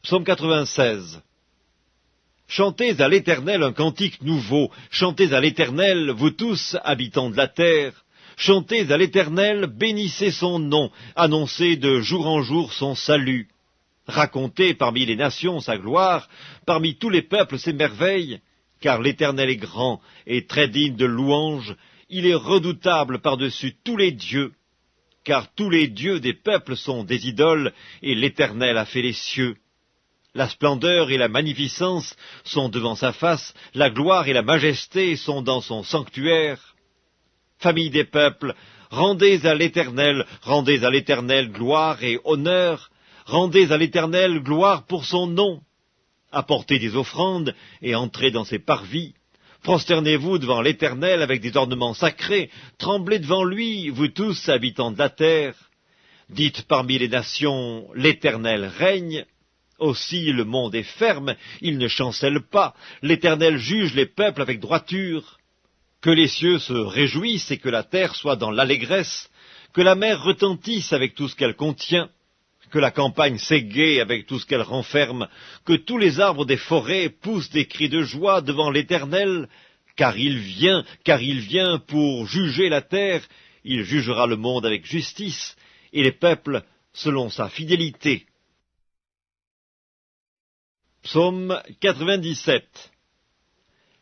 Psaume 96. Chantez à l'Éternel un cantique nouveau, chantez à l'Éternel, vous tous, habitants de la terre. Chantez à l'Éternel, bénissez son nom, annoncez de jour en jour son salut. Racontez parmi les nations sa gloire, parmi tous les peuples ses merveilles, car l'Éternel est grand et très digne de louange, il est redoutable par-dessus tous les dieux. Car tous les dieux des peuples sont des idoles, et l'Éternel a fait les cieux. La splendeur et la magnificence sont devant sa face, la gloire et la majesté sont dans son sanctuaire. Famille des peuples, rendez à l'Éternel gloire et honneur, rendez à l'Éternel gloire pour son nom. Apportez des offrandes et entrez dans ses parvis. Prosternez-vous devant l'Éternel avec des ornements sacrés, tremblez devant lui, vous tous, habitants de la terre. Dites parmi les nations, l'Éternel règne. Aussi le monde est ferme, il ne chancelle pas, l'Éternel juge les peuples avec droiture. Que les cieux se réjouissent et que la terre soit dans l'allégresse, que la mer retentisse avec tout ce qu'elle contient, que la campagne s'égaie avec tout ce qu'elle renferme, que tous les arbres des forêts poussent des cris de joie devant l'Éternel, car il vient pour juger la terre, il jugera le monde avec justice, et les peuples selon sa fidélité. Psaume 97.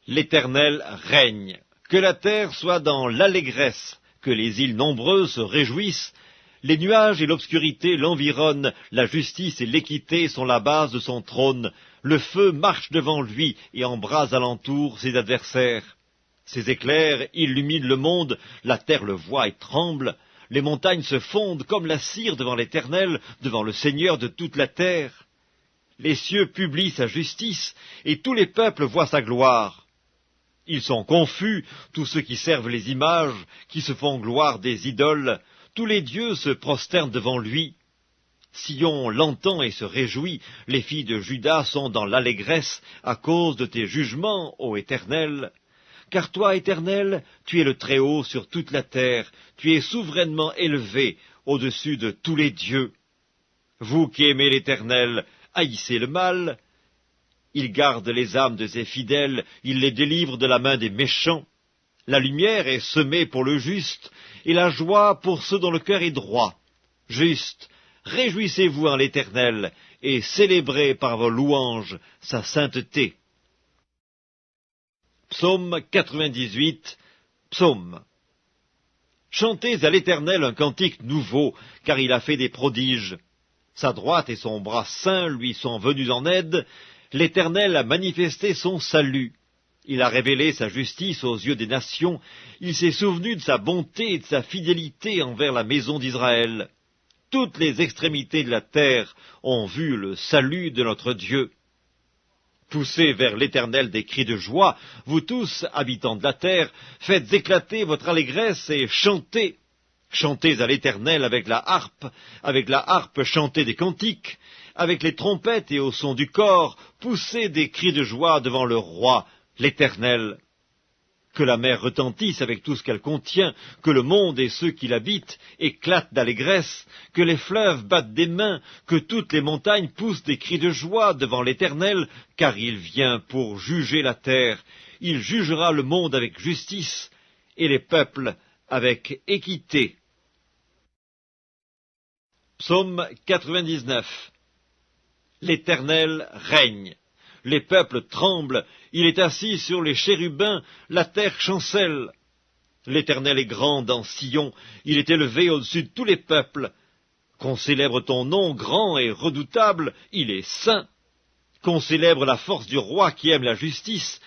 L'Éternel règne, que la terre soit dans l'allégresse, que les îles nombreuses se réjouissent, les nuages et l'obscurité l'environnent, la justice et l'équité sont la base de son trône, le feu marche devant lui et embrase alentour ses adversaires. Ses éclairs illuminent le monde, la terre le voit et tremble, les montagnes se fondent comme la cire devant l'Éternel, devant le Seigneur de toute la terre. Les cieux publient sa justice, et tous les peuples voient sa gloire. Ils sont confus, tous ceux qui servent les images, qui se font gloire des idoles. Tous les dieux se prosternent devant lui. Sion l'entend et se réjouit, les filles de Juda sont dans l'allégresse à cause de tes jugements, ô Éternel. Car toi, Éternel, tu es le Très-Haut sur toute la terre, tu es souverainement élevé au-dessus de tous les dieux. Vous qui aimez l'Éternel, haïssez le mal. Il garde les âmes de ses fidèles, il les délivre de la main des méchants. La lumière est semée pour le juste, et la joie pour ceux dont le cœur est droit. Juste, réjouissez-vous en l'Éternel, et célébrez par vos louanges sa sainteté. Psaume 98. Psaume. Chantez à l'Éternel un cantique nouveau, car il a fait des prodiges. Sa droite et son bras saint lui sont venus en aide. L'Éternel a manifesté son salut. Il a révélé sa justice aux yeux des nations. Il s'est souvenu de sa bonté et de sa fidélité envers la maison d'Israël. Toutes les extrémités de la terre ont vu le salut de notre Dieu. Poussez vers l'Éternel des cris de joie, vous tous, habitants de la terre, faites éclater votre allégresse et chantez. Chantez à l'Éternel avec la harpe chantez des cantiques, avec les trompettes et au son du cor, poussez des cris de joie devant le roi, l'Éternel. Que la mer retentisse avec tout ce qu'elle contient, que le monde et ceux qui l'habitent éclatent d'allégresse, que les fleuves battent des mains, que toutes les montagnes poussent des cris de joie devant l'Éternel, car il vient pour juger la terre, il jugera le monde avec justice, et les peuples avec équité. Psaume 99. L'Éternel règne. Les peuples tremblent, il est assis sur les chérubins, la terre chancelle. L'Éternel est grand dans Sion, il est élevé au-dessus de tous les peuples. Qu'on célèbre ton nom grand et redoutable, il est saint. Qu'on célèbre la force du roi qui aime la justice.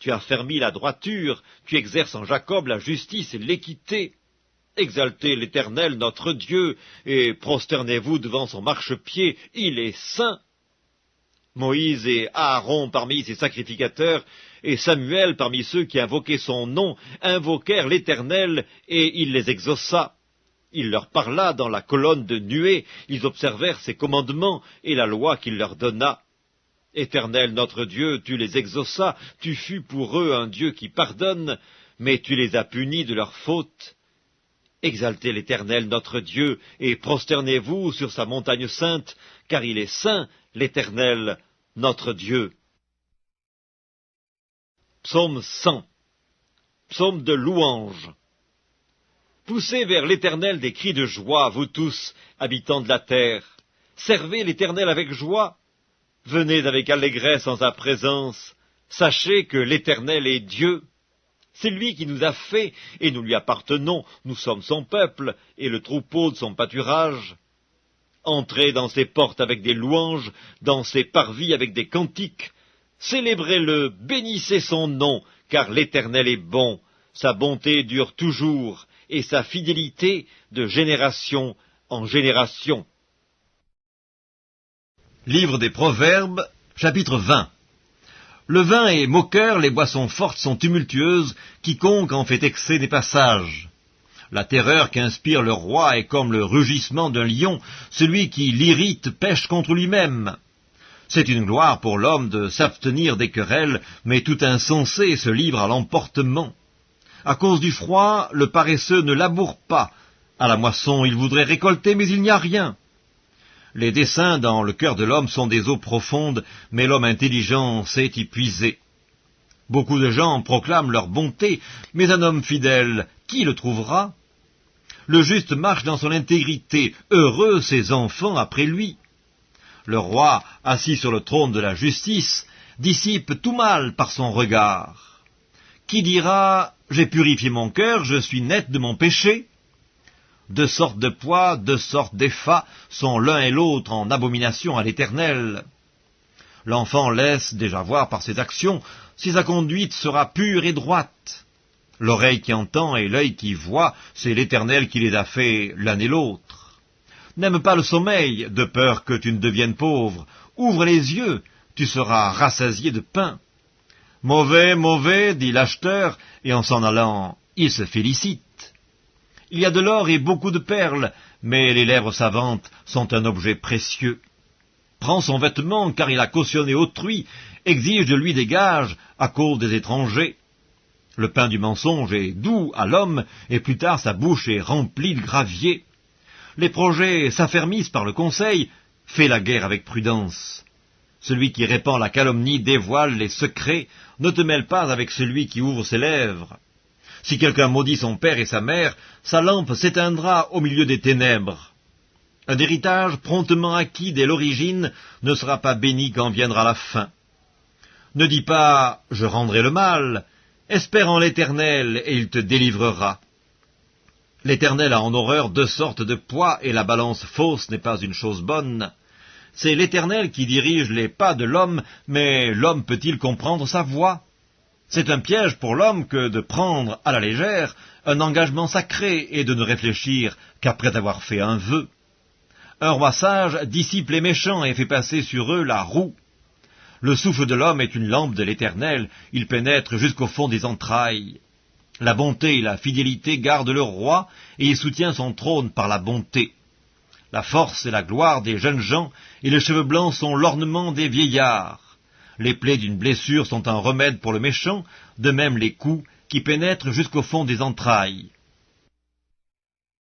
Tu as fermi la droiture, tu exerces en Jacob la justice et l'équité. Exaltez l'Éternel notre Dieu, et prosternez-vous devant son marchepied, il est saint. Moïse et Aaron parmi ses sacrificateurs, et Samuel parmi ceux qui invoquaient son nom, invoquèrent l'Éternel, et il les exauça. Il leur parla dans la colonne de nuée, ils observèrent ses commandements et la loi qu'il leur donna. Éternel notre Dieu, tu les exauças, tu fus pour eux un Dieu qui pardonne, mais tu les as punis de leurs fautes. Exaltez l'Éternel notre Dieu, et prosternez-vous sur sa montagne sainte, car il est saint, l'Éternel notre Dieu. Psaume 100. Psaume de louange. Poussez vers l'Éternel des cris de joie, vous tous, habitants de la terre. Servez l'Éternel avec joie. Venez avec allégresse en sa présence. Sachez que l'Éternel est Dieu. C'est lui qui nous a fait, et nous lui appartenons. Nous sommes son peuple, et le troupeau de son pâturage. Entrez dans ses portes avec des louanges, dans ses parvis avec des cantiques. Célébrez-le, bénissez son nom, car l'Éternel est bon. Sa bonté dure toujours, et sa fidélité de génération en génération. Livre des Proverbes, chapitre 20. Le vin est moqueur, les boissons fortes sont tumultueuses, quiconque en fait excès des passages. La terreur qu'inspire le roi est comme le rugissement d'un lion, celui qui l'irrite pêche contre lui-même. C'est une gloire pour l'homme de s'abstenir des querelles, mais tout insensé se livre à l'emportement. À cause du froid, le paresseux ne laboure pas. À la moisson, il voudrait récolter, mais il n'y a rien. Les desseins dans le cœur de l'homme sont des eaux profondes, mais l'homme intelligent sait y puiser. Beaucoup de gens proclament leur bonté, mais un homme fidèle, qui le trouvera? Le juste marche dans son intégrité, heureux ses enfants après lui. Le roi, assis sur le trône de la justice, dissipe tout mal par son regard. Qui dira « J'ai purifié mon cœur, je suis net de mon péché » Deux sortes de poids, deux sortes d'effats sont l'un et l'autre en abomination à l'Éternel. L'enfant laisse déjà voir par ses actions si sa conduite sera pure et droite. L'oreille qui entend et l'œil qui voit, c'est l'Éternel qui les a faits l'un et l'autre. N'aime pas le sommeil, de peur que tu ne deviennes pauvre. Ouvre les yeux, tu seras rassasié de pain. Mauvais, mauvais, dit l'acheteur, et en s'en allant, il se félicite. Il y a de l'or et beaucoup de perles, mais les lèvres savantes sont un objet précieux. Prends son vêtement, car il a cautionné autrui, exige de lui des gages à cause des étrangers. Le pain du mensonge est doux à l'homme, et plus tard sa bouche est remplie de gravier. Les projets s'affermissent par le conseil, fais la guerre avec prudence. Celui qui répand la calomnie dévoile les secrets, ne te mêle pas avec celui qui ouvre ses lèvres. Si quelqu'un maudit son père et sa mère, sa lampe s'éteindra au milieu des ténèbres. Un héritage promptement acquis dès l'origine ne sera pas béni quand viendra la fin. Ne dis pas « je rendrai le mal », espère en l'Éternel et il te délivrera. L'Éternel a en horreur deux sortes de poids et la balance fausse n'est pas une chose bonne. C'est l'Éternel qui dirige les pas de l'homme, mais l'homme peut-il comprendre sa voie? C'est un piège pour l'homme que de prendre à la légère un engagement sacré et de ne réfléchir qu'après avoir fait un vœu. Un roi sage dissipe les méchants et fait passer sur eux la roue. Le souffle de l'homme est une lampe de l'Éternel, il pénètre jusqu'au fond des entrailles. La bonté et la fidélité gardent le roi, et il soutient son trône par la bonté. La force et la gloire des jeunes gens, et les cheveux blancs sont l'ornement des vieillards. Les plaies d'une blessure sont un remède pour le méchant, de même les coups qui pénètrent jusqu'au fond des entrailles.